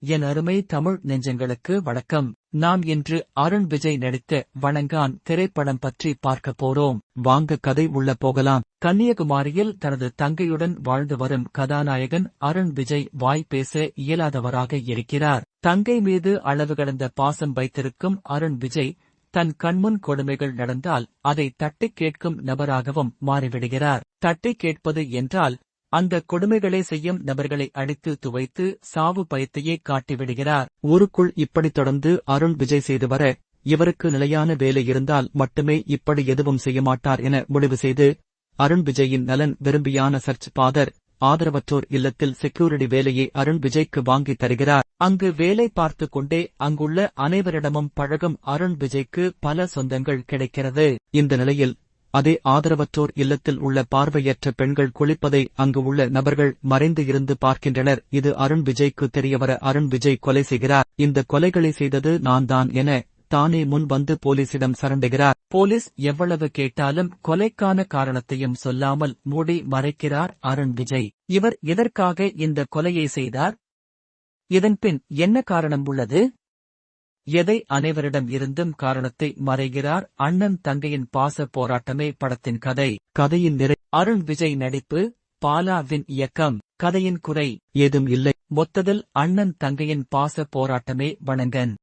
என் அருமை தமிழ் நெஞ்சங்களுக்கு வணக்கம். நாம் இன்று அருண் விஜய் நடித்த வணங்கான் திரைப்படம் பற்றி பார்க்கப் போறோம். வாங்க கதை உள்ள போகலாம். கன்னியாகுமரியில் தனது தங்கையுடன் வாழ்ந்து வரும் கதாநாயகன் அருண் விஜய் வாய் பேச இயலாதவராக இருக்கிறார். தங்கை மீது அளவு கடந்த பாசம் வைத்திருக்கும் அருண் விஜய் தன் கண்முன் கொடுமைகள் நடந்தால் அதை தட்டிக் கேட்கும் நபராகவும் மாறிவிடுகிறார். தட்டிக் கேட்பது என்றால் அந்த கொடுமைகளை செய்யும் நபர்களை அடித்து துவைத்து சாவு பயத்தையே காட்டிவிடுகிறார். ஊருக்குள் இப்படி தொடர்ந்து அருண் விஜய் செய்து வர, இவருக்கு நிலையான வேலை இருந்தால் மட்டுமே இப்படி எதுவும் செய்ய மாட்டார் என முடிவு செய்து, அருண் விஜயின் நலன் விரும்பியான சர்ச் ஃபாதர் ஆதரவற்றோர் இல்லத்தில் செக்யூரிட்டி வேலையை அருண் விஜய்க்கு வாங்கி தருகிறார். அங்கு வேலை பார்த்து கொண்டே அங்குள்ள அனைவரிடமும் பழகும் அருண் விஜய்க்கு பல சொந்தங்கள் கிடைக்கிறது. இந்த நிலையில் அதே ஆதரவற்றோர் இல்லத்தில் உள்ள பார்வையற்ற பெண்கள் குளிப்பதை அங்கு உள்ள நபர்கள் மறைந்து இருந்து பார்க்கின்றனர். இது அருண் விஜய்க்கு தெரியவர அருண் விஜய் கொலை செய்கிறார். இந்த கொலைகளை செய்தது நான் தான் என தானே முன் வந்து போலீசிடம் சரண்டுகிறார். போலீஸ் எவ்வளவு கேட்டாலும் கொலைக்கான காரணத்தையும் சொல்லாமல் மூடி மறைக்கிறார் அருண் விஜய். இவர் எதற்காக இந்த கொலையை செய்தார்? இதன்பின் என்ன காரணம் உள்ளது? எதை அனைவரிடம் இருந்தும் காரணத்தை மறைகிறார்? அண்ணன் தங்கையின் பாச போராட்டமே படத்தின் கதை. கதையின் நிறை அருண் விஜய் நடிப்பு, பாலாவின் இயக்கம். கதையின் குறை ஏதும் இல்லை. மொத்தத்தில் அண்ணன் தங்கையின் பாச போராட்டமே வணங்கன்.